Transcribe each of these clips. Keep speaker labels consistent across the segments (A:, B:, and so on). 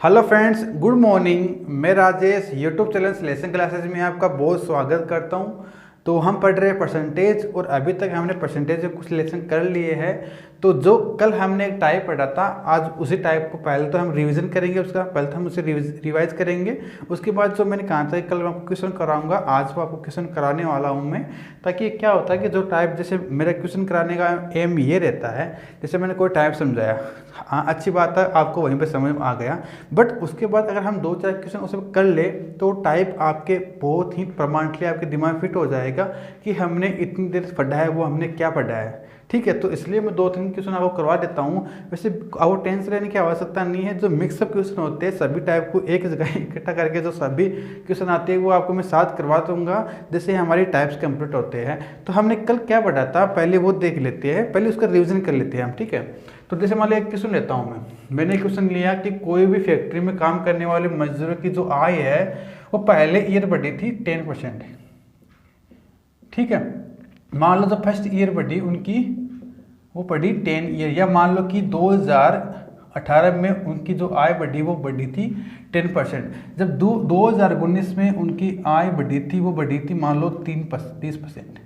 A: Hello friends, good morning. मैं Rajesh YouTube channel selection classes में आपका बहुत स्वागत करता हूं। तो हम पढ़ रहे हैं परसेंटेज और अभी तक हमने परसेंटेज के कुछ लेसन कर लिए हैं। तो जो कल हमने एक टाइप पढ़ा था, आज उसी टाइप को पहले तो हम रिवीजन करेंगे, उसका पहले तो हम उसे रिवाइज करेंगे। उसके बाद जो मैंने कहा था कल मैं आपको क्वेश्चन कराऊंगा, आज वो आपको क्वेश्चन कराने वाला हूं मैं। ताकि क्या होता है कि जो टाइप, जैसे मेरा क्वेश्चन कराने का एम ये रहता है, जैसे मैंने कोई टाइप समझाया, हाँ अच्छी बात है, आपको वहीं पे समझ में आ गया। बट उसके बाद अगर हम 2-4 क्वेश्चन उसे कर ले तो टाइप आपके बहुत ही परमानेंटली आपके दिमाग फिट हो जाएगा कि हमने इतनी देर पढ़ा है, वो हमने क्या पढ़ा है। ठीक है, तो इसलिए मैं 2-3 क्वेश्चन आपको करवा देता हूँ। वैसे आपको टेंशन लेने की आवश्यकता नहीं है। जो मिक्सअप क्वेश्चन होते हैं सभी टाइप को एक जगह इकट्ठा करके जो सभी क्वेश्चन आते हैं वो आपको मैं साथ करवा दूंगा, जैसे हमारी टाइप्स कंप्लीट होते हैं। तो हमने कल क्या पढ़ा था पहले वो देख लेते हैं, पहले उसका रिविजन कर लेते हैं हम। ठीक है, तो जैसे मान लिया एक क्वेश्चन लेता हूँ मैंने क्वेश्चन लिया कि कोई भी फैक्ट्री में काम करने वाले मजदूरों की जो आय है वो पहले ईयर बढ़ी थी 10%। ठीक है, मान लो जो फर्स्ट ईयर बढ़ी उनकी वो बढ़ी 10 ईयर, या मान लो कि 2018 में उनकी जो आय बढ़ी वो बढ़ी थी 10%। जब 2019 में उनकी आय बढ़ी थी वो बढ़ी थी मान लो 30%।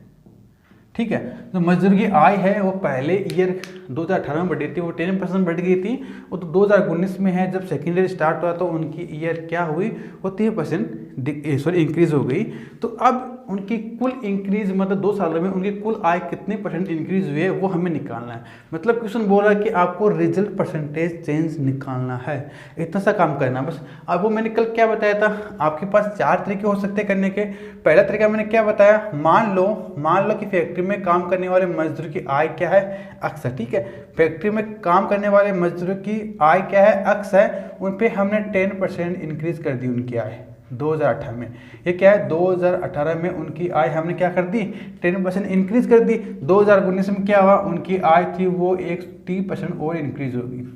A: ठीक है, तो मजदूर की आय है वो पहले ईयर 2018 में बढ़ी थी, वो 10% बढ़ गई थी। वो तो 2019 में है, जब सेकेंड ईयर स्टार्ट हुआ तो उनकी ईयर क्या हुई, वो 30% इंक्रीज हो गई। तो अब उनकी कुल इंक्रीज, मतलब 2 सालों में उनकी कुल आय कितने % इंक्रीज हुई है वो हमें निकालना है। मतलब क्वेश्चन बोल रहा है कि आपको रिजल्ट परसेंटेज चेंज निकालना है, इतना सा काम करना बस। अब वो मैंने कल क्या बताया था, आपके पास 4 तरीके हो सकते हैं करने के। पहला तरीका मैंने क्या बताया, मान लो कि फैक्ट्री में काम करने वाले मजदूर की आय क्या है, अक्स है। ठीक है, फैक्ट्री में काम करने वाले मजदूरों की आय क्या है, अक्स है। उन पे हमने 10% इंक्रीज कर दी उनकी आय 2018 में। ये क्या है, 2018 में उनकी आय हमने क्या कर दी, 10% इंक्रीज कर दी। 2019 में क्या हुआ, उनकी आय थी वो 30% और इंक्रीज होगी।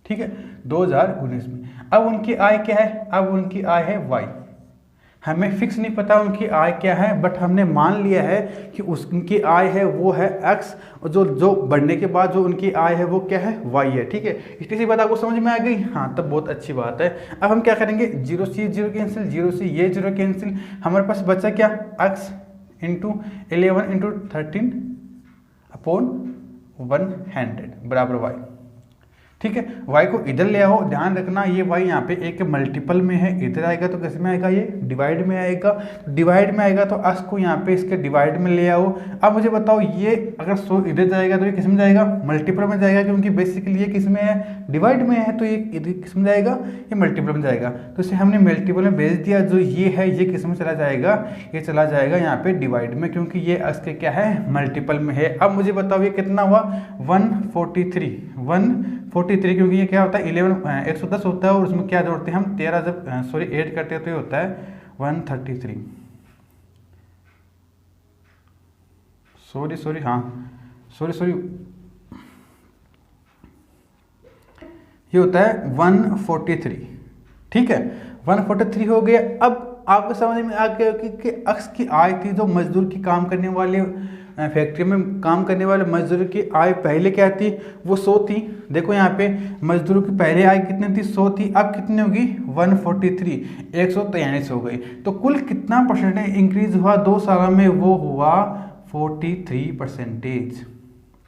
A: ठीक है, 2019 में। अब उनकी आय क्या है, अब उनकी आय है वाई। हमें फिक्स नहीं पता उनकी आय क्या है, बट हमने मान लिया है कि उनकी आय है वो है एक्स, और जो बढ़ने के बाद जो उनकी आय है वो क्या है, वाई है। ठीक है, इतनी सी बात आपको समझ में आ गई। हाँ, तब बहुत अच्छी बात है। अब हम क्या करेंगे, 0 से 0 कैंसिल, 0 से ये 0 कैंसिल, हमारे पास बचा क्या, एक्स इंटू 11 इंटू 13 अपॉन 100 बराबर वाई। ठीक है, y को इधर ले आओ, ध्यान रखना ये y यहाँ पे एक मल्टीपल में है, इधर आएगा तो कैसे में आएगा, ये डिवाइड में आएगा। डिवाइड में आएगा तो x को यहाँ पे इसके डिवाइड में ले आओ। अब मुझे बताओ ये अगर 100 इधर जाएगा तो ये किस में जाएगा, मल्टीपल में जाएगा, क्योंकि बेसिकली ये किस में है, डिवाइड में है। तो ये इधर किस में जाएगा, ये मल्टीपल में जाएगा। तो इसे हमने मल्टीपल में भेज दिया। जो ये है ये किस में चला जाएगा, ये चला जाएगा यहाँ पे डिवाइड में, क्योंकि ये x के क्या है, मल्टीपल में है। अब मुझे बताओ ये कितना हुआ, 143, क्योंकि ये क्या होता है 110 होता है, और उसमें क्या जोड़ते हैं हम 13 जब ऐड करते हैं तो ये होता है 133। सॉरी ये होता है 143। ठीक है, 143 हो गया। अब आपको समझ में आ गया कि अक्स की आय थी, जो मजदूर की काम करने वाले फैक्ट्री में काम करने वाले मजदूर की आय पहले क्या थी, वो 100 थी। देखो यहाँ पे मजदूरों की पहले आय कितनी थी, 100 थी। अब कितनी होगी, 143, 143 हो गई। तो कुल कितना % इंक्रीज हुआ 2 सालों में, वो हुआ 43%।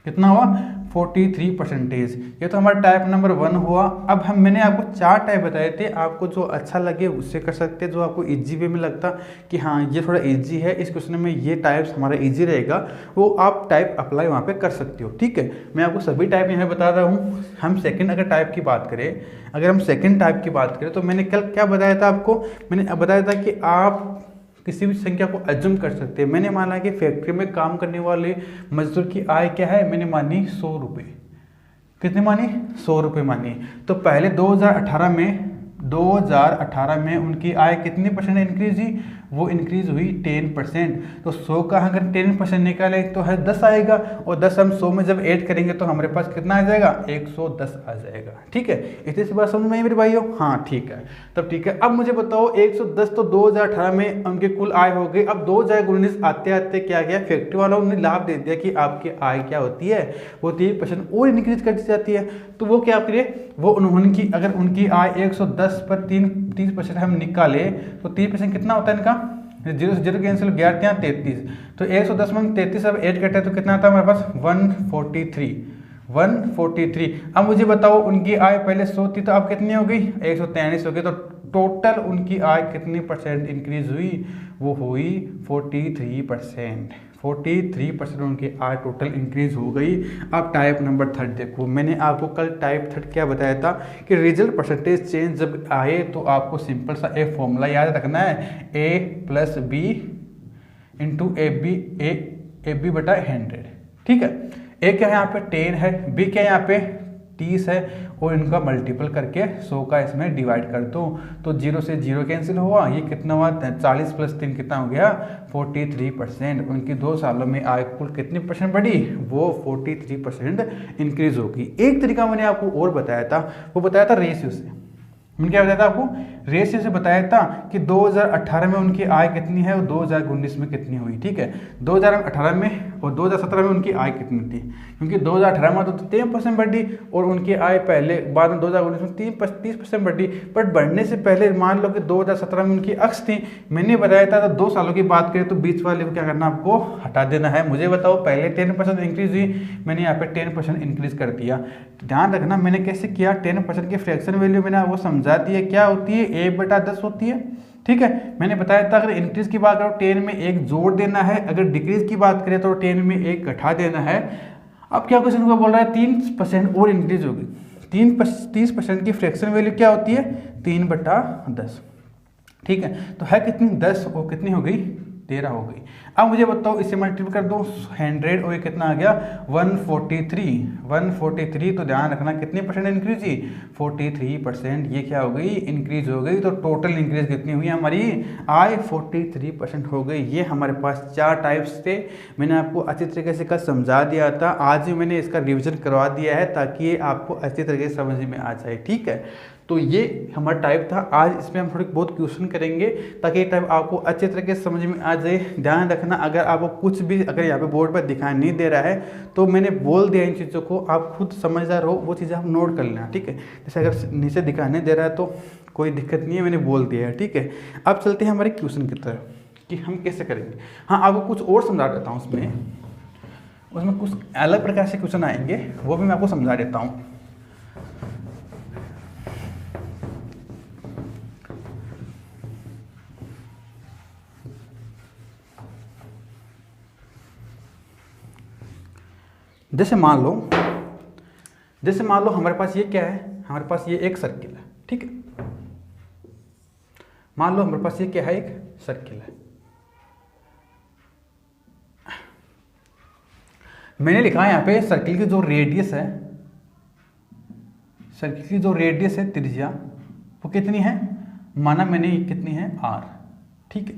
A: कितना हुआ, 43%। ये तो हमारा टाइप नंबर 1 हुआ। अब मैंने आपको 4 टाइप बताए थे, आपको जो अच्छा लगे उससे कर सकते हैं, जो आपको इजी वे में लगता कि हाँ ये थोड़ा इजी है, इस क्वेश्चन में ये टाइप्स हमारा इजी रहेगा, वो आप टाइप अप्लाई वहाँ पे कर सकते हो। ठीक है, मैं आपको सभी टाइप यहाँ बता रहा हूँ। हम सेकेंड अगर टाइप की बात करें, अगर हम सेकेंड टाइप की बात करें तो मैंने कल क्या बताया था आपको, मैंने बताया था कि आप किसी भी संख्या को अज्यूम कर सकते हैं। मैंने माना कि फैक्ट्री में काम करने वाले मजदूर की आय क्या है, मैंने मानी 100 रुपये। कितने मानी, 100 रुपये मानी। तो पहले 2018 में उनकी आय कितने % इंक्रीज हुई, वो इंक्रीज हुई 10%। तो 100 का अगर 10% निकाले तो है 10 आएगा, और 10 हम 100 में जब ऐड करेंगे तो हमारे पास कितना आ जाएगा, 110 आ जाएगा। ठीक है, इतनी सी बात समझ में आई मेरे भाइयों? हाँ ठीक है, तब ठीक है। अब मुझे बताओ 110 तो 2018 में उनके कुल आय हो गई। अब 2019 आते आते क्या गया, फैक्ट्री वालों ने लाभ दे दिया कि आपकी आय क्या होती है, वो 30% और इंक्रीज कर दी जाती है। तो वो क्या करे, वो उन्होंने अगर उनकी आय 110 पर 30% हम निकाले तो 30% कितना होता है इनका, 0 से 0 कैंसिल, 11 33, तो 110 में 33 अब ऐड करते हैं तो कितना आता है हमारे पास, 143। अब मुझे बताओ उनकी आय पहले 100 थी तो अब कितनी हो गई, 143 हो गई। तो टोटल उनकी आय कितनी परसेंट इंक्रीज हुई, वो हुई 43%। 43% उनकी आय टोटल इंक्रीज हो गई। अब टाइप नंबर 3 देखो, मैंने आपको कल टाइप 3 क्या बताया था कि रिजल्ट परसेंटेज चेंज जब आए तो आपको सिंपल सा एक फॉर्मूला याद रखना है, A+B इंटू ए बी बटा 100। ठीक है, ए क्या है यहाँ पे 10 है, बी क्या है यहाँ पे 30 है, और इनका मल्टीपल करके 100 का इसमें डिवाइड कर दो तो 0 से 0 कैंसिल हुआ, ये कितना हुआ, 40 + 3 कितना हो गया, 43%। उनकी 2 सालों में आय कुल कितनी परसेंट बढ़ी, वो 43% इंक्रीज होगी। एक तरीका मैंने आपको और बताया था, वो बताया था रेशियो से। मैंने क्या बताया था आपको, रेशियो से बताया था कि 2018 में उनकी आय कितनी है और 2019 में कितनी हुई। ठीक है, 2018 में और 2017 में उनकी आय कितनी थी, क्योंकि 2018 में तो 3% बढ़ी और उनकी आय पहले बाद में 2019 में 30% बढ़ी। बट बढ़ने से पहले मान लो कि 2017 में उनकी अक्स थी, मैंने बताया था तो 2 सालों की बात करें तो बीच वाले को क्या करना, आपको हटा देना है। मुझे बताओ पहले 10% इंक्रीज हुई, मैंने यहाँ पे 10% इंक्रीज कर दिया। ध्यान रखना मैंने कैसे किया, 10% की फ्रैक्शन वैल्यू मैंने वो समझा दिया क्या होती है, A/10 होती है। ठीक है, मैंने बताया था अगर इंक्रीज की बात करो 10 में 1 जोड़ देना है, अगर डिक्रीज की बात करें तो 10 में 1 घटा देना है। अब क्या क्वेश्चन को बोल रहा है, 3% और इंक्रीज होगी। 30% की फ्रैक्शन वैल्यू क्या होती है, 3/10। ठीक है, तो है कितनी, 10 और कितनी हो गई, 13 हो गई। अब मुझे बताओ इसे मल्टीप्लाई कर दो 100 और ये कितना आ गया, 143। तो ध्यान रखना कितनी परसेंट इंक्रीज हुई, 43%। ये क्या हो गई, इंक्रीज हो गई। तो टोटल इंक्रीज कितनी हुई हमारी आय, 43% हो गई। ये हमारे पास 4 टाइप्स थे, मैंने आपको अच्छी तरीके से कल समझा दिया था। आज भी मैंने इसका रिविजन करवा दिया है ताकि ये आपको अच्छी तरीके से समझ में आ जाए। ठीक है, तो ये हमारा टाइप था। आज इसमें हम थोड़ी बहुत क्वेश्चन करेंगे ताकि ये टाइप आपको अच्छे तरीके से समझ में आ जाए। ध्यान रखना अगर आपको कुछ भी अगर यहाँ पे बोर्ड पर दिखाई नहीं दे रहा है तो मैंने बोल दिया इन चीज़ों को, आप खुद समझदार हो, वो चीज़ें आप नोट कर लेना। ठीक है, जैसे अगर नीचे दिखाई नहीं दे रहा है तो कोई दिक्कत नहीं है, मैंने बोल दिया है। ठीक है, अब चलते हैं हमारे क्वेश्चन की तरफ कि हम कैसे करेंगे। हाँ, आपको कुछ और समझा देता हूँ, उसमें कुछ अलग प्रकार से क्वेश्चन आएंगे, वो भी मैं आपको समझा देता हूँ। जैसे मान लो हमारे पास ये क्या है, हमारे पास ये एक सर्किल है। ठीक है, मान लो हमारे पास ये क्या है, एक सर्किल है। मैंने लिखा है यहाँ पे सर्किल की जो रेडियस है, त्रिज्या, वो कितनी है, माना मैंने कितनी है, r। ठीक है,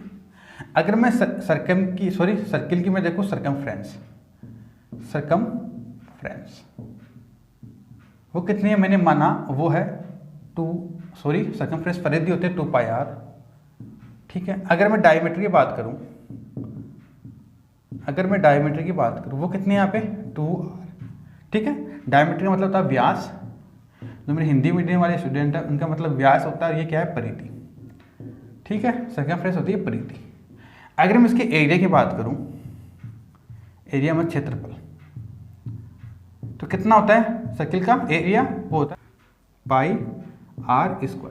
A: अगर मैं सर्किल की मैं देखो सरकमफ्रेंस वो कितनी है, मैंने माना वो है सरकमफ्रेंस परिधि होते हैं 2πr। ठीक है, अगर मैं डायमीटर की बात करूं वो कितनी है यहाँ पे, 2r। ठीक है, डायमीटर का मतलब होता है व्यास। जो मेरे हिंदी मीडियम वाले स्टूडेंट है उनका मतलब व्यास होता है, ये क्या है, परिधि। ठीक है, सरकमफ्रेंस होती है परिधि। अगर मैं इसके एरिया की बात करूं, एरिया में क्षेत्रफल, तो कितना होता है सर्किल का एरिया, वो होता है πr²।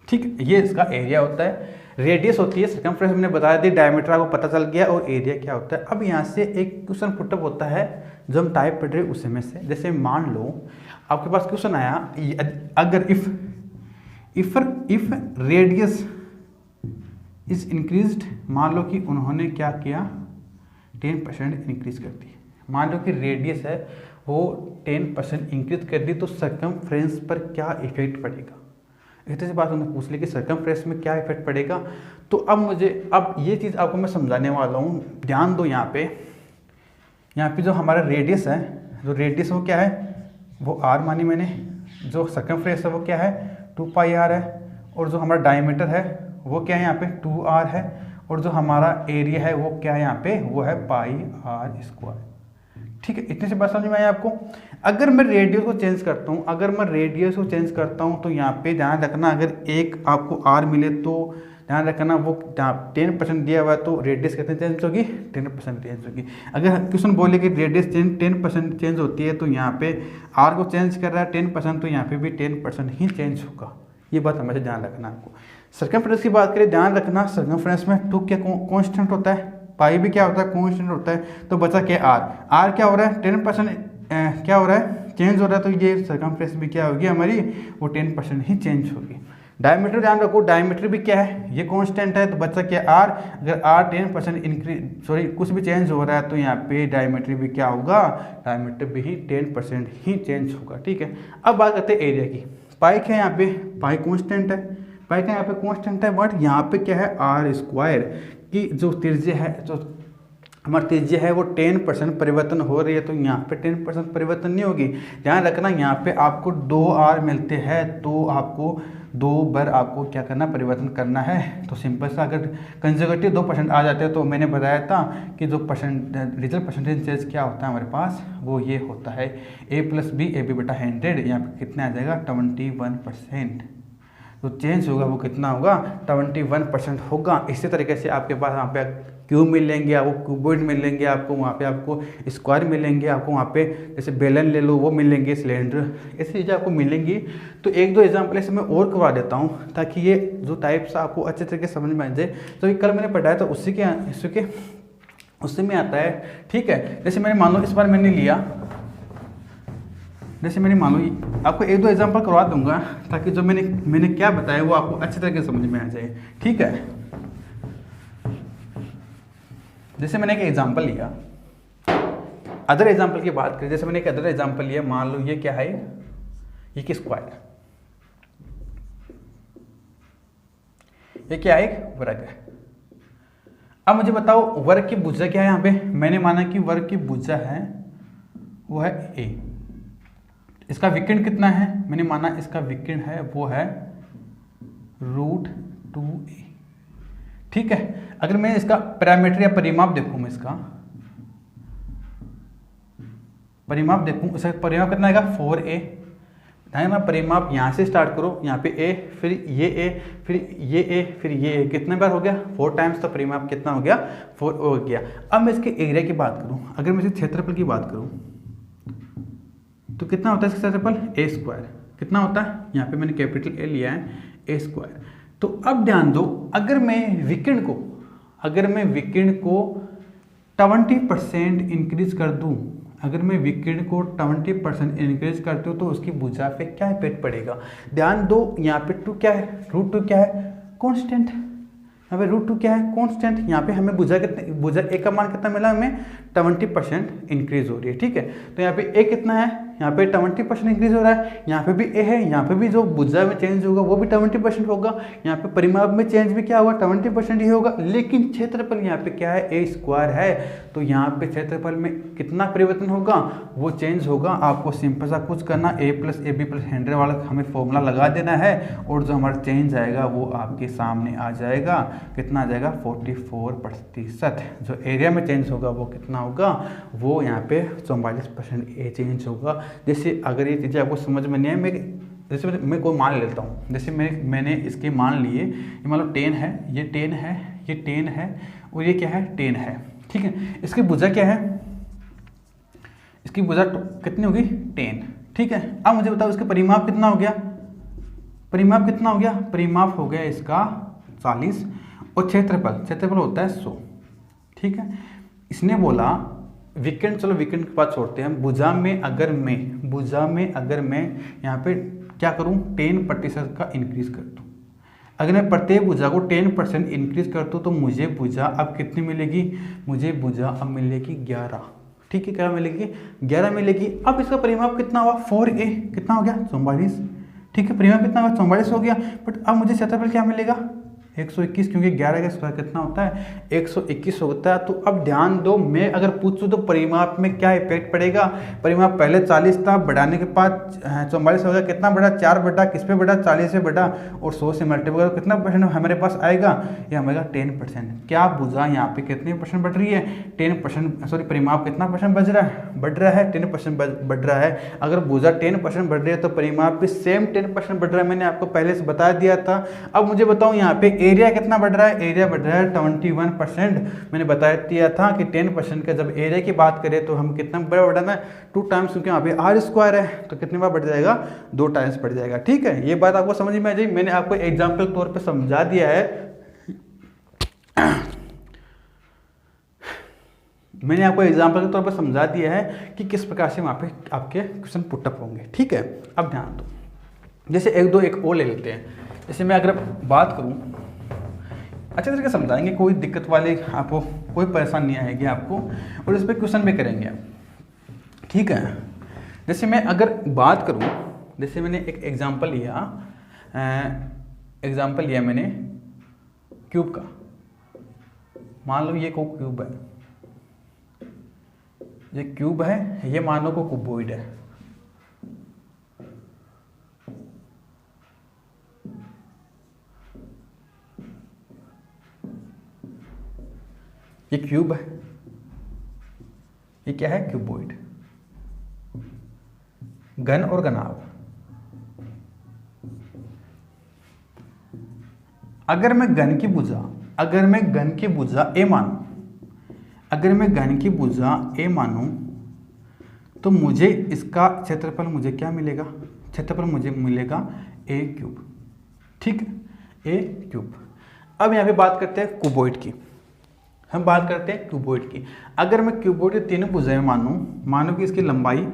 A: ठीक है, ये इसका एरिया होता है। रेडियस होती है, सरकमफ्रेंस मैंने बता दी, डायमीटर आपको पता चल गया, और एरिया क्या होता है। अब यहाँ से एक क्वेश्चन पुटअप होता है जो हम टाइप पढ़ रहे हैं उसी में से। जैसे मान लो आपके पास क्वेश्चन आया, अगर इफ रेडियस इज इंक्रीज्ड, मान लो कि उन्होंने क्या किया, 10% इंक्रीज कर दी। मान लो कि रेडियस है वो 10% इंक्रीज कर दी, तो सरकमफ्रेंस पर क्या इफेक्ट पड़ेगा। इतनी सी बात उन्होंने पूछ ली कि सर्कमफ्रेंस में क्या इफेक्ट पड़ेगा। तो अब ये चीज़ आपको मैं समझाने वाला हूँ, ध्यान दो। यहाँ पे जो हमारा रेडियस है, जो रेडियस वो क्या है, वो r मानी मैंने, जो सर्कमफ्रेंस है वो क्या है 2πr है, और जो हमारा डायमीटर है वो क्या है यहाँ पे 2r है, और जो हमारा एरिया है वो क्या है यहाँ पे, वो है πr²। ठीक है, इतनी सी बात समझ में आई आपको। अगर मैं रेडियस को चेंज करता हूँ, तो यहाँ पे ध्यान रखना, अगर एक आपको r मिले तो ध्यान रखना वो 10% दिया हुआ है, तो रेडियस कितने चेंज होगी, 10% चेंज होगी। अगर क्वेश्चन बोले कि रेडियस 10% चेंज होती है, तो यहाँ पे r को चेंज कर रहा है 10%, तो यहाँ पे भी 10% ही चेंज होगा। ये बात हमेशा ध्यान रखना आपको। सर्कमफ्रेंस की बात करें, ध्यान रखना सर्कमफ्रेंस में 2 क्या कांस्टेंट होता है, पाई भी क्या होता है, कांस्टेंट होता है। तो बचा क्या r क्या हो रहा है 10% क्या हो रहा है, चेंज हो रहा है, तो ये सर्कमफ्रेंस भी क्या होगी हमारी, वो 10% ही चेंज होगी। डायमीटर ध्यान रखो, डायमीटर भी क्या है, ये कांस्टेंट है, तो बचा क्या r, अगर r 10% इंक्रीज कुछ भी चेंज हो रहा है, तो यहाँ पे डायमीटर भी क्या होगा, डायमीटर भी ही 10% ही चेंज होगा। ठीक है, अब बात करते हैं एरिया की। पाई क्या है यहाँ पे, पाई कांस्टेंट है, पाई का यहाँ पे कांस्टेंट है, बट यहाँ पे क्या है r² की जो त्रिज्या है, जो हमारी त्रिज्या है वो 10% परिवर्तन हो रही है, तो यहाँ पे 10% परिवर्तन नहीं होगी। ध्यान रखना, यहाँ पे आपको 2r मिलते हैं, तो आपको 2 बार आपको क्या करना, परिवर्तन करना है। तो सिंपल सा, अगर कंजर्वेटिव 2% आ जाते हैं, तो मैंने बताया था कि जो रिजल्ट परसेंटेज चेंज क्या होता है हमारे पास, वो ये होता है a+b ab/100। यहाँ पे कितना आ जाएगा 21%। तो चेंज होगा वो कितना होगा, 21% होगा। इसी तरीके से आपके पास वहाँ पे क्यूब मिलेंगे, आपको क्यूबॉइड मिलेंगे, आपको वहाँ पे आपको स्क्वायर मिलेंगे, आपको वहाँ पे जैसे बेलन ले लो वो मिलेंगे, सिलेंडर, ऐसी चीज़ें आपको मिलेंगी। तो 1-2 एग्जाम्पल ऐसे मैं और करवा देता हूँ, ताकि ये जो टाइप्स आपको अच्छे तरीके से समझ में आ जाए। तो ये कल मैंने पढ़ाया था, उससे में आता है। ठीक है, जैसे मैंने मान लो इस बार मैंने लिया, जैसे मैंने मान लो आपको 1-2 एग्जाम्पल करवा दूंगा, ताकि जो मैंने क्या बताया वो आपको अच्छे तरीके से समझ में आ जाए। ठीक है, जैसे मैंने एक एग्जाम्पल लिया, अदर एग्जाम्पल की बात करें, जैसे मैंने एक अदर एग्जाम्पल लिया, मान लो ये क्या है, ये कि स्क्वायर, ये क्या है, एक वर्ग है। अब मुझे बताओ वर्ग की भुजा क्या है। यहाँ पे मैंने माना कि वर्ग की भुजा है वो है a, इसका विकर्ण कितना है, मैंने माना इसका विकर्ण है वो है √2a। ठीक है, अगर मैं इसका पैरामीटर या परिमाप देखूं, मैं इसका परिमाप देखूं, इसका परिमाप कितना आएगा 4a। ना परिमाप यहाँ से स्टार्ट करो, यहाँ पे a, फिर ये a, फिर ये a, फिर ये a, कितने बार हो गया 4 टाइम्स। तो परिमाप कितना हो गया 4 हो गया। अब मैं इसके एरिया की बात करूं, अगर मैं इसके क्षेत्रफल की बात करूं, तो कितना होता है इसका क्षेत्रफल a²। कितना होता है, यहाँ पे मैंने कैपिटल A लिया है, a²। तो अब ध्यान दो, अगर मैं विकर्ण को 20% इंक्रीज कर दूं, अगर मैं विकर्ण को 20% इंक्रीज करती हूँ, तो उसकी भुजा पे क्या इफेक्ट पड़ेगा। ध्यान दो, यहाँ पे 2 क्या है, √2 क्या है, कांस्टेंट। यहाँ पे √2 क्या है, कांस्टेंट। यहाँ पे हमें भुजा a का मान कितना मिला, हमें 20% इंक्रीज हो रही है। ठीक है, तो यहाँ पे a कितना है, यहाँ पे 20% इंक्रीज हो रहा है, यहाँ पे भी a है, यहाँ पे भी जो भुजा में चेंज होगा वो भी 20% होगा, यहाँ पे परिमाप में चेंज भी क्या होगा 20% ही होगा। लेकिन क्षेत्रफल यहाँ पे क्या है, a² है, तो यहाँ पे क्षेत्रफल में कितना परिवर्तन होगा, वो चेंज होगा। आपको सिंपल सा कुछ करना, a+ab+100 वाला हमें फॉर्मूला लगा देना है, और जो हमारा चेंज आएगा वो आपके सामने आ जाएगा। कितना आ जाएगा 44%। जो एरिया में चेंज होगा वो कितना होगा, वो यहाँ पे 44% ए चेंज होगा। जैसे अगर ये चीज़ें आपको समझ में नहीं है, जैसे मैं कोई मान लेता हूँ, जैसे मैंने इसके मान लिए, ये मान लो 10 है, ये 10 है, ये 10 है, और ये क्या है 10 है। ठीक है, इसकी भुजा क्या है, इसकी भुजा कितनी होगी 10। ठीक है, अब मुझे बताओ इसका परिमाप कितना हो गया, परिमाप हो गया इसका 40, और क्षेत्रफल होता है 100। ठीक है, इसने बोला विकर्ण, चलो विकर्ण के पास छोड़ते हैं, भुजा में अगर मैं यहाँ पे क्या करूँ 10% का इंक्रीज कर दूँ, अगर मैं प्रत्येक भुजा को 10% इंक्रीज कर दूँ, तो मुझे भुजा अब कितनी मिलेगी, मुझे भुजा अब मिलेगी 11। ठीक है, क्या मिलेगी 11 मिलेगी। अब इसका परिमाप कितना हुआ 4a, कितना हो गया 44। ठीक है, परिमाप कितना होगा 44 हो गया। बट अब मुझे क्षेत्रफल क्या मिलेगा 121, क्योंकि 11 का स्क्वायर कितना होता है 121 होता है। तो अब ध्यान दो, मैं अगर पूछूं तो परिमाप में क्या इफेक्ट पड़ेगा। परिमाप पहले 40 था, बढ़ाने के बाद 44 हो गया, कितना बढ़ा 4 बटा किस पे बढ़ा 40 से बढ़ा, और 100 से मल्टीप्लाई करो कितना परसेंट हमारे पास आएगा, ये हमारा 10%। क्या भुजा यहाँ पे कितने परसेंट बढ़ रही है 10%, सॉरी परिमाप कितना परसेंट बढ़ रहा है 10% बढ़ रहा है। अगर भुजा 10% बढ़ रही है तो परिमाप भी सेम 10% बढ़ रहा है, मैंने आपको पहले से बता दिया था। अब मुझे बताओ यहाँ पे एरिया कितना बढ़ रहा है, एरिया बढ़ रहा है 21%। मैंने बता दिया था कि 10% का जब एरिया की बात करें तो हम कितना बड़ा बढ़ाना है 2 टाइम्स, क्योंकि यहाँ पे आर स्क्वायर है तो कितने बार बढ़ जाएगा 2 टाइम्स बढ़ जाएगा। ठीक है, ये बात आपको समझ में आ जाएगी, मैंने आपको एग्जाम्पल तौर पर समझा दिया है। मैंने आपको एग्जाम्पल के तौर पर समझा दिया है कि किस प्रकार से वहाँ पे आपके क्वेश्चन पुटअप होंगे। ठीक है, अब ध्यान दो, जैसे एक और ले लेते हैं। जैसे मैं अगर बात करूँ, अच्छे तरीके से समझाएंगे, कोई दिक्कत वाली आपको कोई परेशानी नहीं आएगी आपको, और इस पर क्वेश्चन भी करेंगे। ठीक है, जैसे मैं अगर बात करूं, जैसे मैंने एक एग्जांपल लिया मैंने क्यूब का। मान लो ये को क्यूब है, ये क्यूब है, ये मान लो को क्यूबॉइड है। ये क्यूब है, ये क्या है क्यूबॉइड। घन और घनाभ, अगर मैं घन की भुजा ए मानूं, अगर मैं घन की भुजा ए मानूं तो मुझे इसका क्षेत्रफल मुझे क्या मिलेगा, क्षेत्रफल मुझे मिलेगा ए क्यूब। ठीक है, ए क्यूब। अब यहाँ पे बात करते हैं क्यूबॉइड की, हम बात करते हैं क्यूबॉइड की। अगर मैं क्यूबॉइड की तीनों भुजाएं मानो कि इसकी लंबाई,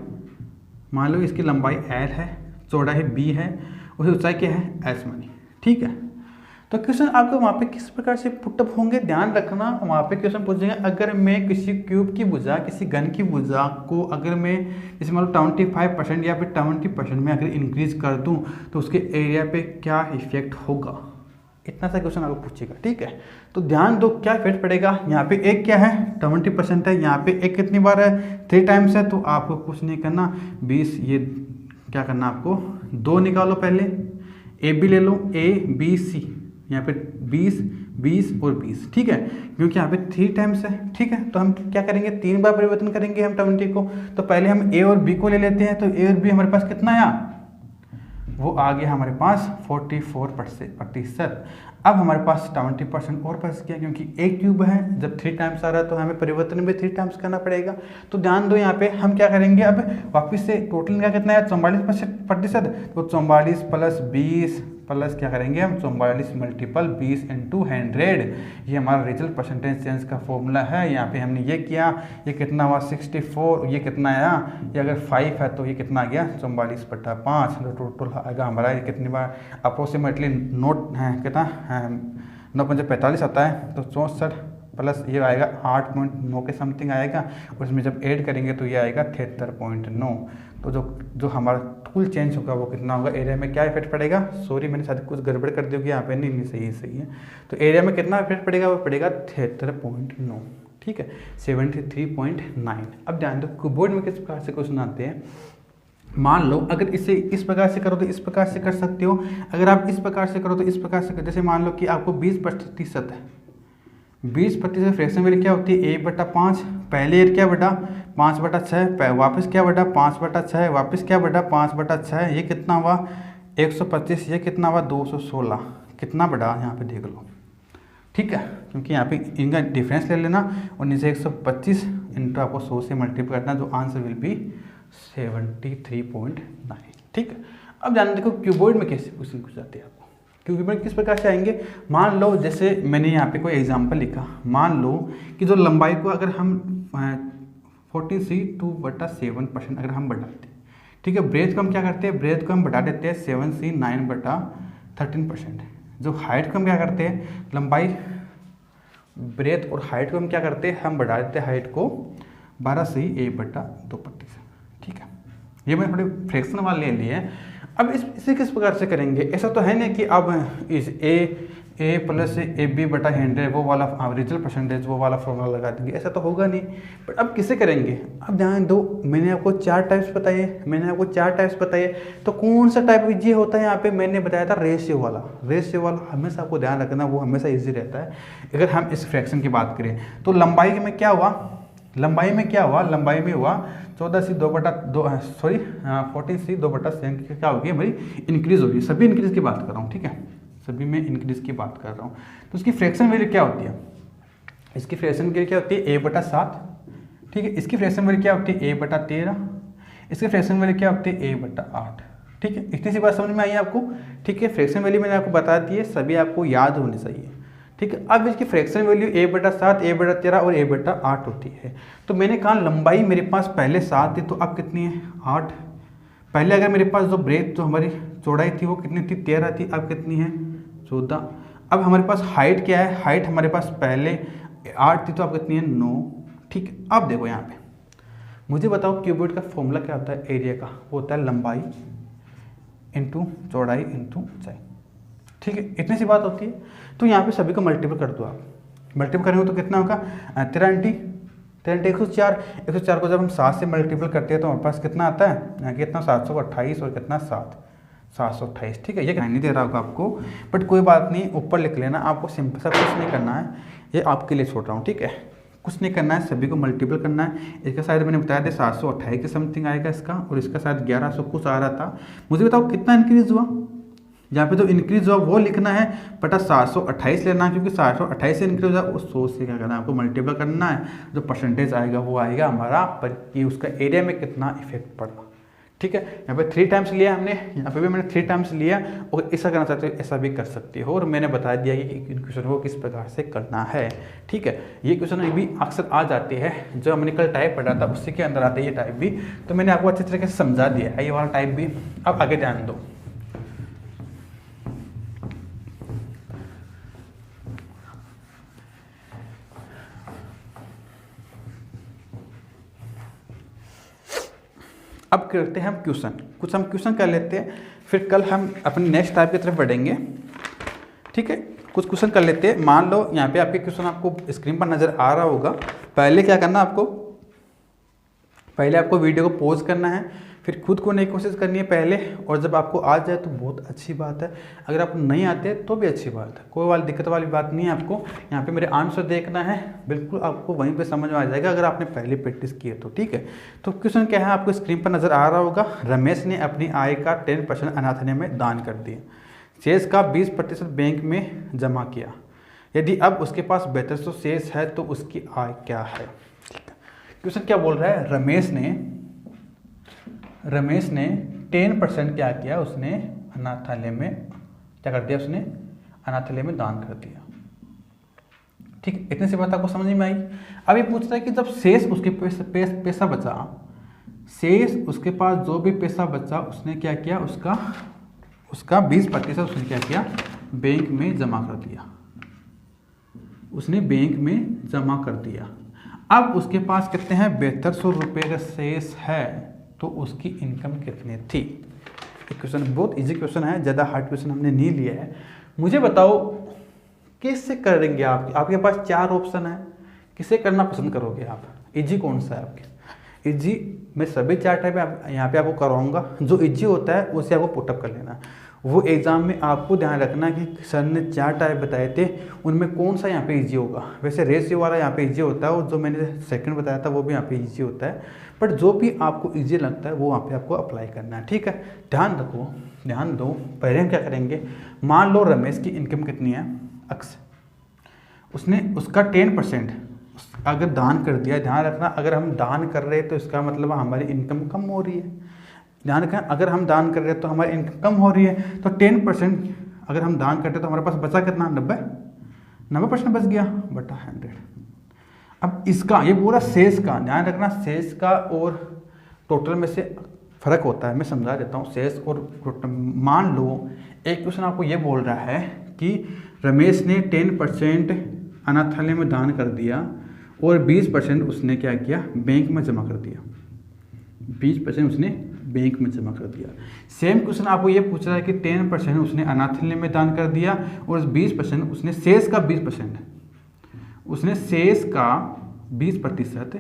A: मान लो इसकी लंबाई l है, चौड़ाई b है, उसकी ऊंचाई क्या है s मानी। ठीक है, तो क्वेश्चन आपको वहाँ पे किस प्रकार से पुटअप होंगे, ध्यान रखना। वहाँ पे क्वेश्चन पूछेंगे, अगर मैं किसी क्यूब की भुजा, किसी घन की भुजा को अगर मैं जैसे मान लो 25% या फिर 20% में अगर इंक्रीज कर दूँ तो उसके एरिया पे क्या इफेक्ट होगा, इतना सा क्वेश्चन आपको पूछेगा। ठीक है, तो ध्यान दो क्या इफेक्ट पड़ेगा। यहाँ पे एक क्या है 20% है, यहाँ पे एक कितनी बार है 3 टाइम्स है, तो आपको कुछ नहीं करना 20, ये क्या करना आपको 2 निकालो, पहले ए बी ले लो, ए बी सी, यहाँ पे 20 20 और 20। ठीक है, क्योंकि यहाँ पे 3 टाइम्स है। ठीक है, तो हम क्या करेंगे 3 बार परिवर्तन करेंगे हम 20 को। तो पहले हम ए और बी को ले लेते हैं, तो ए और बी हमारे पास कितना आया, वो आ गया हमारे पास 44%। अब हमारे पास 20% और बच गया, क्योंकि एक क्यूब है, जब 3 टाइम्स आ रहा है तो हमें परिवर्तन भी 3 टाइम्स करना पड़ेगा। तो ध्यान दो, यहाँ पे हम क्या करेंगे, अब वापस से टोटल का कितना है 44%, तो 44 प्लस 20 प्लस क्या करेंगे हम 44 मल्टीपल 20 इंटू 100, ये हमारा रिजल्ट परसेंटेज चेंज का फॉर्मूला है। यहाँ पे हमने ये किया, ये कितना हुआ 64, ये कितना आया, ये अगर 5 है तो ये कितना आ गया 44/5, तो टोटल आएगा हमारा ये कितनी बार अप्रोक्सीमेटली नोट है कितना 9×45 आता है, तो 64 प्लस ये आएगा 8.9 के समथिंग आएगा, और इसमें जब ऐड करेंगे तो ये आएगा 73.9। तो जो हमारा टूल चेंज होगा वो कितना होगा, एरिया में क्या इफेक्ट पड़ेगा, सॉरी मैंने शायद कुछ गड़बड़ कर दी होगी यहाँ पे, नहीं सही है। तो एरिया में कितना इफेक्ट पड़ेगा, वो पड़ेगा 73.9। ठीक है, 73.9। अब ध्यान दो क्यूबॉइड में किस प्रकार से क्वेश्चन आते हैं। मान लो अगर इसे इस प्रकार से करो तो इस प्रकार से कर सकते हो, अगर आप इस प्रकार से करो तो इस प्रकार से जैसे मान लो कि आपको 20% है, 20% फ्रैक्शन वैल्यू क्या होती है a/5, पहले ईयर क्या बढ़ा 5/6, वापस क्या बढ़ा 5/6, वापस क्या बढ़ा 5/6, ये कितना हुआ 125, ये कितना हुआ 216, कितना बढ़ा यहाँ पे देख लो। ठीक है, क्योंकि यहाँ पे इनका डिफरेंस ले लेना और नीचे 125 इंटू आपको 100 से मल्टीप्लाई करना, जो आंसर विल बी 73.9। ठीक है, अब जान देखो क्यूबॉइड में कैसे क्वेश्चन पूछ जाते हैं आपको, क्यूबॉइड किस प्रकार से आएंगे। मान लो जैसे मैंने यहाँ पे कोई एग्जांपल लिखा, मान लो कि जो लंबाई को अगर हम 14c 2/7% अगर हम बढ़ाते हैं, ठीक है, ब्रेथ को हम क्या करते हैं, ब्रेथ को हम बढ़ा देते हैं 7c 9/13%। जो हाइट को हम क्या करते हैं, लंबाई ब्रेथ और हाइट को हम क्या करते हैं, हम बढ़ा देते हैं हाइट को 12c 1/2%। ठीक है, ये मैंने थोड़े फ्रैक्शन वाले ले लिए हैं। अब इसे किस प्रकार से करेंगे? ऐसा तो है नहीं कि अब इस ए प्लस ए बी बटा 100 वो वाला ओरिजिनल परसेंटेज वो वाला फॉर्मूला लगा देंगे, ऐसा तो होगा नहीं। बट अब किसे करेंगे? अब ध्यान दो, मैंने आपको 4 टाइप्स बताए, तो कौन सा टाइप ईजी होता है? यहाँ पे मैंने बताया था रेशियो वाला हमेशा आपको ध्यान रखना, वो हमेशा ईजी रहता है। अगर हम इस फ्रैक्शन की बात करें तो लंबाई में क्या हुआ? लंबाई में हुआ 14C 2/2 14C 2/7 क्या होगी हमारी? इंक्रीज होगी। सभी इंक्रीज की बात कर रहा हूँ, ठीक है, सभी में इंक्रीज की बात कर रहा हूँ। तो उसकी फ्रैक्शन वैल्यू क्या होती है? इसकी फ्रैक्शन वैल्यू क्या होती है? A/7, ठीक है। इसकी फ्रैक्शन वैल्यू क्या होती है? A/13। इसकी फ्रैक्शन वैल्यू क्या होती है? A/8, ठीक है। इतनी सी बात समझ में आई आपको, ठीक है। फ्रैक्शन वैल्यू मैंने आपको बता दी है, सभी आपको याद होनी चाहिए, ठीक है। अब इसकी फ्रैक्शन वैल्यू A/7, A/13 और A/8 होती है। तो मैंने कहा लंबाई मेरे पास पहले 7 थी, तो अब कितनी है? 8। पहले अगर मेरे पास जो ब्रेथ जो हमारी चौड़ाई थी वो कितनी थी? 13 थी, अब कितनी है? 14। अब हमारे पास हाइट क्या है? हाइट हमारे पास पहले 8 थी, तो अब कितनी है? 9, ठीक है। अब देखो यहाँ पे मुझे बताओ क्यूबॉइड का फॉर्मूला क्या होता है एरिया का? वो होता है लंबाई इंटू चौड़ाई इंटू ऊंचाई, ठीक है। इतनी सी बात होती है। तो यहाँ पे सभी को मल्टीपल कर दो आप। मल्टीपल करेंगे तो कितना होगा? 13 104। 104 को जब हम 7 से मल्टीपल करते हैं तो हमारे पास कितना आता है? यहाँ कितना? 728 और कितना? 728, ठीक है। ये नहीं दे रहा होगा आपको, बट कोई बात नहीं, ऊपर लिख लेना। आपको सिंपल सा कुछ नहीं करना है, ये आपके लिए छोड़ रहा हूँ, ठीक है। कुछ नहीं करना है, सभी को मल्टीपल करना है। इसका शायद मैंने बताया था 728 के समथिंग आएगा इसका, और इसका शायद 1100 कुछ आ रहा था। मुझे बताओ कितना इंक्रीज हुआ? यहाँ पे जो इंक्रीज हुआ वो लिखना है, बटा 728 लेना है, क्योंकि 728 से इंक्रीज हुआ उस 100 से क्या करना है? आपको मल्टीपल करना है। जो परसेंटेज आएगा वो आएगा हमारा पर कि उसका एरिया में कितना इफेक्ट पड़ा, ठीक है। यहाँ पे 3 टाइम्स लिया हमने, यहाँ पे भी मैंने 3 टाइम्स लिया। और ऐसा करना चाहते हो ऐसा भी कर सकते हो, और मैंने बता दिया कि क्वेश्चन को किस प्रकार से करना है, ठीक है। ये क्वेश्चन भी अक्सर आ जाते हैं, जो हमने कल टाइप पढ़ा था उसी के अंदर आते हैं ये टाइप भी। तो मैंने आपको अच्छी तरीके से समझा दिया है ये वाला टाइप भी। अब आगे ध्यान दो, अब करते हैं हम क्वेश्चन। कुछ हम क्वेश्चन कर लेते हैं, फिर कल हम अपने नेक्स्ट टाइप की तरफ बढ़ेंगे, ठीक है। कुछ क्वेश्चन कर लेते हैं। मान लो यहाँ पे आपके क्वेश्चन आपको स्क्रीन पर नज़र आ रहा होगा। पहले क्या करना आपको? पहले आपको वीडियो को पॉज करना है, फिर खुद को नई कोशिश करनी है पहले, और जब आपको आ जाए तो बहुत अच्छी बात है। अगर आपको नहीं आते तो भी अच्छी बात है, कोई वाली दिक्कत वाली बात नहीं है। आपको यहाँ पे मेरे आंसर देखना है, बिल्कुल आपको वहीं पे समझ में आ जाएगा अगर आपने पहले प्रैक्टिस की है तो, ठीक है। तो क्वेश्चन क्या है आपको स्क्रीन पर नज़र आ रहा होगा। रमेश ने अपनी आय का 10% अनाथालय में दान कर दिया, शेष का 20% बैंक में जमा किया। यदि अब उसके पास 4200 शेष है तो उसकी आय क्या है? क्वेश्चन क्या बोल रहा है? रमेश ने 10% क्या किया? उसने अनाथालय में क्या कर दिया? उसने अनाथालय में दान कर दिया, ठीक है। इतनी सी बात आपको समझ में आई। अब ये पूछ रहा है कि जब शेष उसके पैसा बचा, शेष उसके पास जो भी पैसा बचा उसने क्या किया? उसका 20% उसने क्या किया? बैंक में जमा कर दिया। उसने बैंक में जमा कर दिया। अब उसके पास कितने हैं? 4200 रुपये का शेष है, तो उसकी इनकम कितनी थी? एक क्वेश्चन बहुत इजी क्वेश्चन है, ज़्यादा हार्ड क्वेश्चन हमने नहीं लिया है। मुझे बताओ किससे करेंगे आप? आपके पास 4 ऑप्शन है, किसे करना पसंद करोगे आप? इजी कौन सा है आपके? इजी मैं सभी 4 टाइप यहाँ पे आपको करवाऊंगा। जो इजी होता है उसे आपको पुटअप कर लेना। वो एग्ज़ाम में आपको ध्यान रखना कि सर ने 4 टाइप बताए थे, उनमें कौन सा यहाँ पे इजी होगा। वैसे रेशियो वाला यहाँ पे इजी होता है, और जो मैंने सेकंड बताया था वो भी यहाँ पे इजी होता है, बट जो भी आपको इजी लगता है वो वहाँ पे आपको अप्लाई करना है, ठीक है। ध्यान रखो, ध्यान दो। पहले हम क्या करेंगे? मान लो रमेश की इनकम कितनी है? अक्स उसने उसका 10% अगर दान कर दिया। ध्यान रखना, अगर हम दान कर रहे हैं तो इसका मतलब हमारी इनकम कम हो रही है। ध्यान रखें, अगर हम दान कर रहे हैं तो हमारी इनकम कम हो रही है, तो 10% अगर हम दान करते हैं तो हमारे पास बचा कितना? 90% बच गया बटा 100। अब इसका ये पूरा शेष का ध्यान रखना, शेष का और टोटल में से फर्क होता है। मैं समझा देता हूँ शेष और टोटल। मान लो एक क्वेश्चन आपको ये बोल रहा है कि रमेश ने 10% अनाथालय में दान कर दिया और 20% उसने क्या किया? बैंक में जमा कर दिया। 20% उसने बैंक में जमा कर दिया। सेम क्वेश्चन आपको ये पूछ रहा है कि 10% उसने अनाथालय में दान कर दिया और 20% उसने शेष का 20% उसने शेष का 20%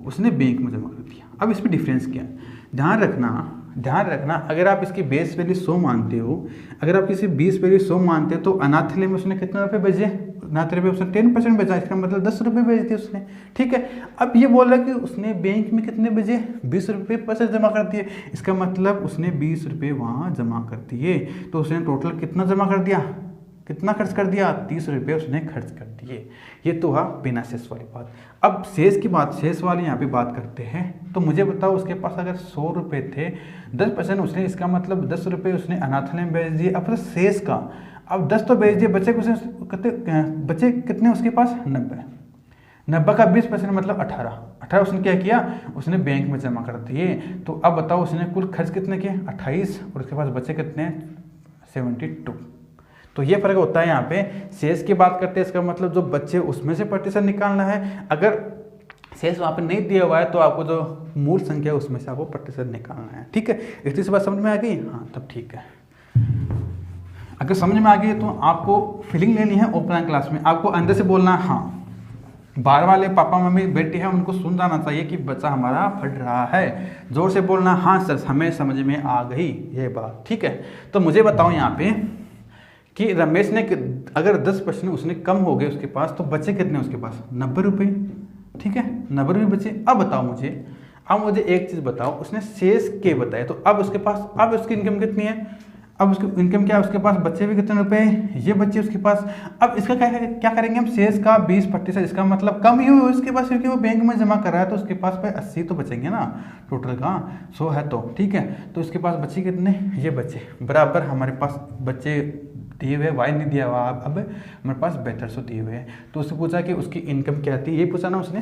A: उसने बैंक में जमा कर दिया। अब इसमें डिफरेंस क्या है, ध्यान रखना अगर आप इसकी बेस वैल्यू 100 मानते हो, अगर आप किसी 20 वैल्यू 100 मानते हो तो अनाथालय में उसने कितने रुपए भेजे, अनाथालय में उसने 10% भेजा, इसका मतलब 10 रुपये भेज दिए उसने। ठीक है, अब ये बोल रहा है कि उसने बैंक में कितने भेजे, 20 रुपये पैसे जमा कर दिए, इसका मतलब उसने 20 रुपये वहाँ जमा कर दिए, तो उसने टोटल कितना जमा कर दिया, कितना खर्च कर दिया, 30 रुपये उसने खर्च कर दिए। ये तो हुआ बिना शेष वाली बात। अब शेष की बात, शेष वाली यहाँ पे बात करते हैं। तो मुझे बताओ उसके पास अगर 100 रुपये थे, 10% उसने, इसका मतलब 10 रुपये उसने अनाथालय में भेज दिए। अब शेष का, अब 10 तो भेज दिए, बचे बचे कितने उसके पास, 90 का 20% मतलब 18 उसने क्या किया, उसने बैंक में जमा कर दिए। तो अब बताओ उसने कुल खर्च कितने किए, 28, और उसके पास बचे कितने, 72। तो ये फर्क होता है यहाँ पे। शेष की बात करते हैं, इसका मतलब जो बच्चे उसमें से प्रतिशत निकालना है। अगर शेष वहाँ पे नहीं दिया हुआ है तो आपको जो मूल संख्या है उसमें से आपको प्रतिशत निकालना है। ठीक है, इतनी सी बात समझ में आ गई, हाँ तब ठीक है। अगर समझ में आ गई तो आपको फीलिंग लेनी है ऑफलाइन क्लास में, आपको अंदर से बोलना है हाँ। बाहर वाले पापा मम्मी बैठे हैं उनको सुन जाना चाहिए कि बच्चा हमारा पढ़ रहा है, जोर से बोलना हाँ सर हमें समझ में आ गई ये बात। ठीक है, तो मुझे बताओ यहाँ पे कि रमेश ने अगर 10% उसने कम हो गए उसके पास, तो बचे कितने उसके पास, 90 रुपये। ठीक है, 90 रुपये बचे। अब बताओ मुझे एक चीज़ बताओ, उसने शेष के बताए, तो अब उसके पास, अब उसकी इनकम कितनी है, अब उसकी इनकम क्या है, उसके पास बच्चे भी कितने रुपए, ये बच्चे उसके पास। अब इसका क्या करेंगे हम, शेष का 20%, इसका मतलब कम ही हुई उसके पास क्योंकि वो बैंक में जमा कर रहा है, तो उसके पास भाई 80 तो बचेंगे ना, टोटल का 100 है तो। ठीक है, तो उसके पास बचे कितने, ये बचे बराबर हमारे पास बच्चे दिए हुए, वाई नहीं दिया हुआ, अब हमारे पास 7200 दिए हुए हैं। तो उससे पूछा कि उसकी इनकम क्या थी, ये पूछा ना उसने,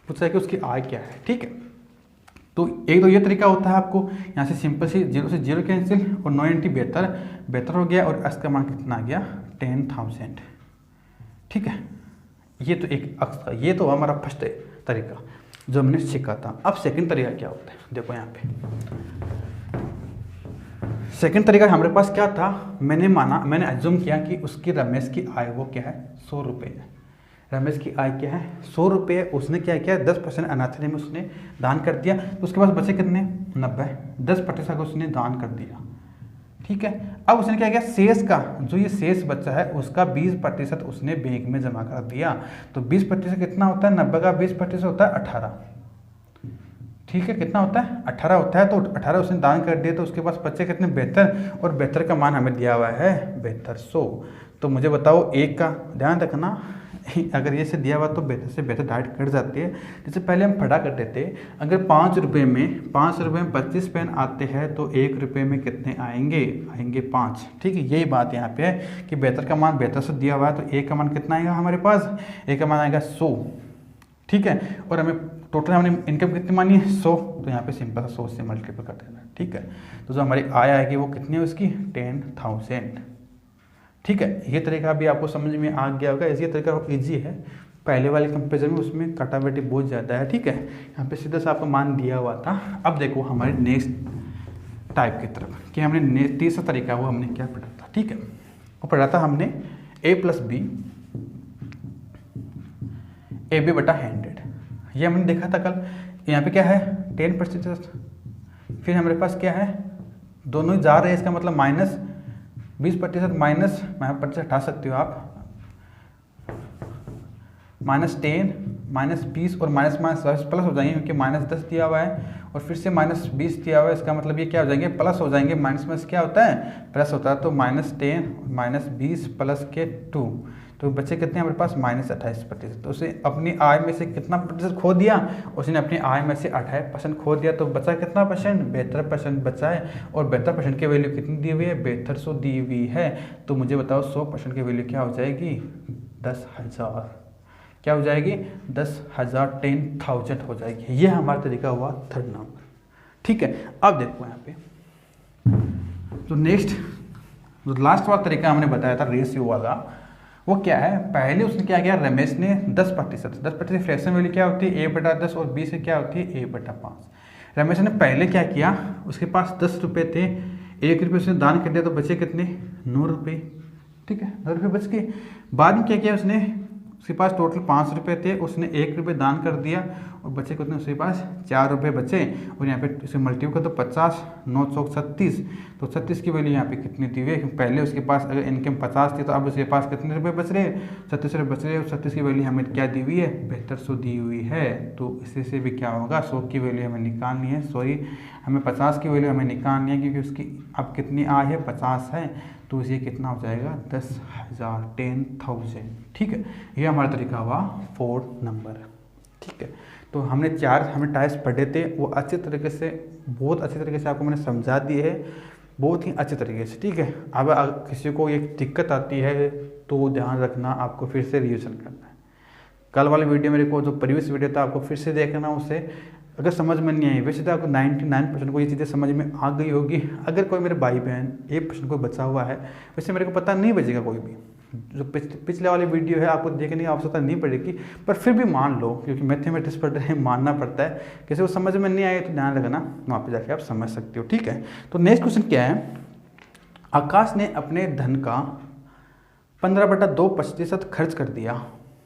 A: पूछा कि उसकी आय क्या है। ठीक है, तो एक तो ये तरीका होता है आपको, यहाँ से सिंपल सी 0 से 0 कैंसिल और 9 × 72 हो गया, और x का मान कितना आ गया, 10,000। ठीक है, ये तो एक अक्स का, ये तो हमारा फर्स्ट तरीका जो हमने सीखा था। अब सेकंड तरीका क्या होता है, देखो यहाँ पे सेकंड तरीका हमारे पास क्या था, मैंने एज्यूम किया कि उसकी रमेश की आय वो क्या है, 100 रुपये है। रमेश की आय क्या है, 100 रुपये। उसने क्या किया, 10% अनाथालय में उसने दान कर दिया, तो उसके पास बचे कितने, 90, 10% उसने दान कर दिया। ठीक है, अब उसने क्या किया, शेष का, जो ये शेष बच्चा है उसका 20% उसने बैंक में जमा कर दिया। तो 20% कितना होता है, 90 का 20% होता है 18। ठीक है, कितना होता है, 18 होता है। तो 18 उसने दान कर दिया, तो उसके पास बच्चे कितने, 72, और 72 का मान हमें दिया हुआ है 7200। तो मुझे बताओ, एक का ध्यान रखना, अगर ये से दिया हुआ तो 72 से 72 डाइट कट जाती है। जैसे पहले हम पढ़ा करते थे, अगर 5 रुपये में 25 पेन आते हैं तो 1 रुपये में कितने आएंगे, आएंगे 5। ठीक है, यही बात यहाँ पे है कि 72 का मान 7200 दिया हुआ है, तो 1 का मान कितना आएगा हमारे पास, 1 का मान आएगा 100। ठीक है, और हमें टोटल हमने इनकम कितनी मानी है, 100, तो यहाँ पे सिंपल 100 से मल्टीपल कर देना। ठीक है, तो जो हमारी आय आएगी वो कितनी है उसकी, 10,000। ठीक है, ये तरीका भी आपको समझ में आ गया होगा। ये तरीका ईजी है, पहले वाले कंपेरिजन में उसमें कटाबेटी बहुत ज़्यादा है। ठीक है, यहाँ पे सीधा सा आपको मान दिया हुआ था। अब देखो हमारे नेक्स्ट टाइप की तरफ, कि हमने तीसरा तरीका वो हमने क्या पढ़ा था। ठीक है, वो पढ़ा था हमने a+b AB बटा 100, ये हमने देखा था कल। यहाँ पे क्या है, 10%, फिर हमारे पास क्या है, दोनों जा रहे हैं, इसका मतलब माइनस 20%, माइनस प्रतिशत हटा सकते हो आप, -10, -20 और माइनस प्लस हो जाएंगे, क्योंकि -10 दिया हुआ है और फिर से -20 दिया हुआ है। इसका मतलब ये क्या हो जाएंगे, प्लस हो जाएंगे। माइनस क्या होता है, प्लस होता है। तो -10 -20 प्लस के 2, तो बच्चे कितने हमारे पास, -28%। तो उसे अपनी आय में से कितना प्रतिशत खो दिया, उसने अपनी आय में से 28% खो दिया, तो बचा कितना परसेंट, 72% बचा है। और 72% की वैल्यू कितनी दी हुई है, 7200 दी हुई है। तो मुझे बताओ 100% की वैल्यू क्या हो जाएगी, 10,000। क्या हो जाएगी, 10,000, 10,000 हो जाएगी। ये हमारा तरीका हुआ थर्ड नंबर। ठीक है, अब देखो यहाँ पे तो नेक्स्ट जो लास्ट वाला तरीका हमने बताया था रेशियो वाला, वो क्या है, पहले उसने क्या किया, रमेश ने 10% फ्रैक्शन वैल्यू क्या होती है, a/10, और b से क्या होती है, a/5। रमेश ने पहले क्या किया, उसके पास 10 रुपये थे, 1 रुपये उसने दान कर दिया तो बचे कितने, 9 रुपये। ठीक है, 9 रुपये बच गए। बाद में क्या किया उसने, उसके पास टोटल 5 रुपये थे, उसने 1 रुपये दान कर दिया और बचे कितने, उसके पास 4 रुपये बचे। और यहाँ पे इसे मल्टीप्लाई कर तो 50, 9 चौक 36, तो 36 की वैल्यू यहाँ पे कितनी दी हुई है, पहले उसके पास अगर इनकम 50 थी तो अब उसके पास कितने रुपये बच रहे, 36 रुपये बच रहे। और 36 की वैल्यू हमें क्या दी हुई है, 7200 दी हुई है। तो इसी से भी क्या होगा, 100 की वैल्यू हमें निकालनी है, सॉरी हमें 50 की वैल्यू हमें निकालनी है, क्योंकि उसकी अब कितनी आय है, 50 है, तो ये कितना हो जाएगा, 10,000, 10,000। ठीक है, ये हमारा तरीका हुआ 4 नंबर। ठीक है, तो हमने 4 हमें टाइप्स पढ़े थे, वो अच्छे तरीके से, बहुत अच्छे तरीके से आपको मैंने समझा दिए है, बहुत ही अच्छे तरीके से। ठीक है, अब किसी को एक दिक्कत आती है तो ध्यान रखना, आपको फिर से रिविजन करना है। कल वाले वीडियो मेरे को जो प्रीवियस वीडियो था आपको फिर से देखना, उससे अगर समझ में नहीं आई, वैसे तो आपको 99% को ये चीज़ें समझ में आ गई होगी। अगर कोई मेरे भाई बहन 1% को बचा हुआ है, वैसे मेरे को पता नहीं बचेगा कोई भी। जो पिछले वाली वीडियो है आपको देखने की आवश्यकता नहीं पड़ेगी, पर फिर भी मान लो, क्योंकि मैथमेटिक्स पढ़ रहे हैं, मानना पड़ता है। किसी को समझ में नहीं आए तो ध्यान रखना, वहाँ पे जाके आप समझ सकते हो। ठीक है, तो नेक्स्ट क्वेश्चन क्या है, आकाश ने अपने धन का 15/2% खर्च कर दिया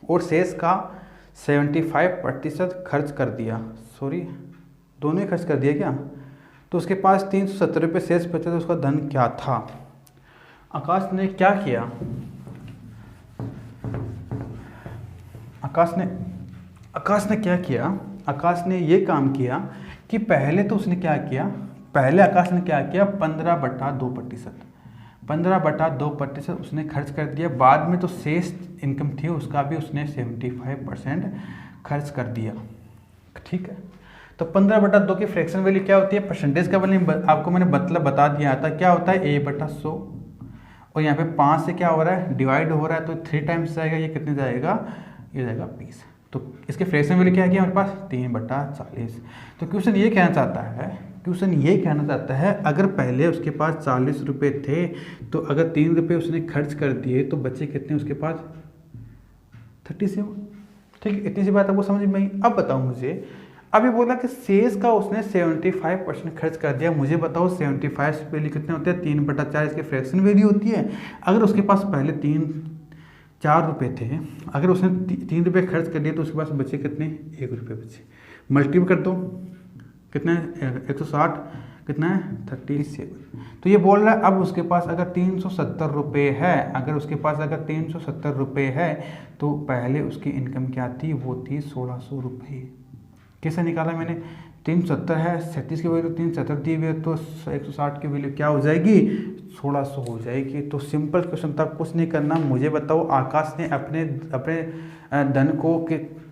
A: और शेष का 75% खर्च कर दिया, सॉरी दोनों ही खर्च कर दिया क्या, तो उसके पास 370 रुपये शेष बचे, तो उसका धन क्या था। आकाश ने क्या किया, आकाश ने क्या किया, आकाश ने ये काम किया कि पहले तो उसने क्या किया, पहले आकाश ने क्या किया, 15/2% उसने खर्च कर दिया। बाद में तो शेष इनकम थी उसका भी उसने 75% खर्च कर दिया। ठीक है, तो 15/2 की फ्रैक्शन वैल्यू क्या होती है, परसेंटेज का वैल्यू आपको मैंने मतलब बता दिया था, क्या होता है A/100। और यहाँ पे 5 से क्या हो रहा है, डिवाइड हो रहा है, तो 3 टाइम्स जाएगा, ये कितने जाएगा, ये जाएगा 20। तो इसके फ्रैक्शन वैल्यू क्या है हमारे पास, 3/40। तो क्वेश्चन ये कहना चाहता है, अगर पहले उसके पास 40 रुपये थे, तो अगर 3 रुपये उसने खर्च कर दिए तो बचे कितने उसके पास, 37। ठीक है, इतनी सी बात आपको समझ में आई। अब बताओ मुझे, अभी बोला कि शेष का उसने 75% खर्च कर दिया, मुझे बताओ 75 वैल्यू कितने होते हैं, 3/4 इसकी फ्रैक्शन वैल्यू होती है। अगर उसके पास पहले 4 रुपये थे, अगर उसने 3 रुपये खर्च कर दिए तो उसके पास बचे कितने, 1 रुपये बचे। मल्टीप्लाई कर दो, कितना है 160, कितना है 37। तो ये बोल रहा है अब उसके पास अगर 370 रुपये है, अगर उसके पास अगर 370 रुपये है, तो पहले उसकी इनकम क्या थी, वो थी 1600 रुपये। कैसे निकाला मैंने, 370 है, 37 की वैल्यू 370 दी हुई है, तो 160 की वैल्यू क्या हो जाएगी, 1600 हो जाएगी। तो सिंपल क्वेश्चन था, कुछ नहीं करना। मुझे बताओ आकाश ने अपने धन को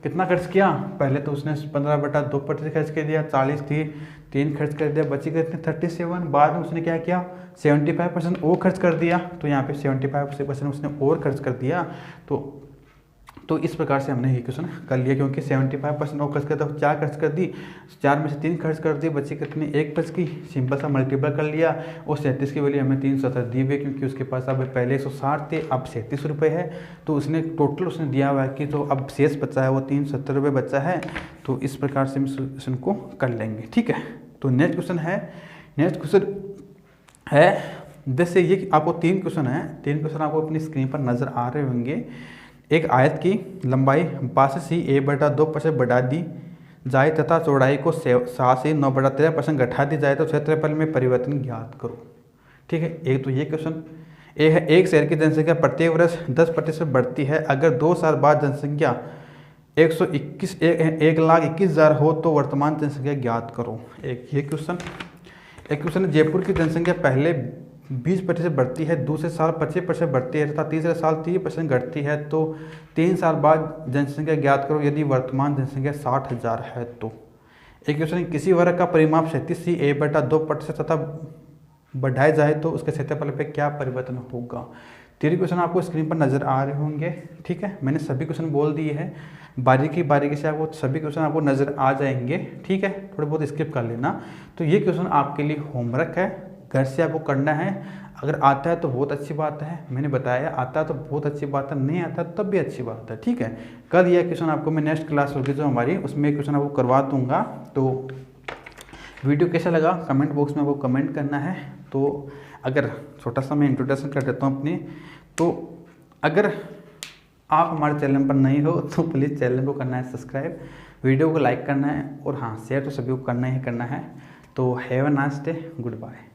A: कितना खर्च किया, पहले तो उसने 15/2% खर्च कर दिया, 40 थी, 3 खर्च कर दिया, बची कितने 37। बाद में उसने क्या किया, 75% और खर्च कर दिया, तो यहाँ पे 75% उसने और खर्च कर दिया। तो इस प्रकार से हमने ये क्वेश्चन कर लिया, क्योंकि 75% और खर्च कर दिया, 4 खर्च कर दी, 4 में से 3 खर्च कर दी, बची कितनी 1 बच गई, सिंपल सा मल्टीपल कर लिया। और 37 की वैल्यू हमें 370 दी हुई, क्योंकि उसके पास अब पहले 160 थे, अब 37 रुपये है, तो उसने टोटल उसने दिया हुआ है कि जो अब शेष बचा है वो 370 रुपये बचा है। तो इस प्रकार से हम सोल्यूशन को कर लेंगे। ठीक है, तो नेक्स्ट क्वेश्चन है जैसे ये आपको 3 क्वेश्चन है, 3 क्वेश्चन आपको अपनी स्क्रीन पर नजर आ रहे होंगे। एक आयत की लंबाई 62 से A/2% बढ़ा दी जाए तथा चौड़ाई को 7 से 9/13% घटा दी जाए तो क्षेत्रफल में परिवर्तन ज्ञात करो। ठीक है, एक तो ये क्वेश्चन ए है, एक शहर की जनसंख्या प्रत्येक वर्ष 10% बढ़ती है, अगर 2 साल बाद जनसंख्या 1,21,000 हो तो वर्तमान जनसंख्या ज्ञात करो। एक ये क्वेश्चन। एक क्वेश्चन है, जयपुर की जनसंख्या पहले 20% बढ़ती है, दूसरे साल 25% बढ़ती है तथा तीसरे साल 30% घटती है, तो 3 साल बाद जनसंख्या ज्ञात करो यदि वर्तमान जनसंख्या 60,000 है तो। एक क्वेश्चन, किसी वर्ग का परिमाप 37 से A/2% तथा बढ़ाया जाए तो उसके क्षेत्रफल पे क्या परिवर्तन होगा। 3 क्वेश्चन आपको स्क्रीन पर नजर आ रहे होंगे। ठीक है, मैंने सभी क्वेश्चन बोल दिए हैं, बारीकी से आपको सभी क्वेश्चन आपको नजर आ जाएंगे। ठीक है, थोड़े बहुत स्किप कर लेना। तो ये क्वेश्चन आपके लिए होमवर्क है, घर से आपको करना है। अगर आता है तो बहुत अच्छी बात है, मैंने बताया आता है तो बहुत अच्छी बात है, नहीं आता तब भी अच्छी बात है। ठीक है, कल यह क्वेश्चन आपको मैं नेक्स्ट क्लास होगी जो हमारी, उसमें क्वेश्चन आपको करवा दूंगा। तो वीडियो कैसा लगा कमेंट बॉक्स में वो कमेंट करना है। तो अगर छोटा सा मैं इंट्रोडक्शन कर देता हूँ अपनी, तो अगर आप हमारे चैनल पर नए हो तो प्लीज़ चैनल को करना है सब्सक्राइब, वीडियो को लाइक करना है और हाँ शेयर तो सभी को करना ही करना है। तो have a nice day, good bye.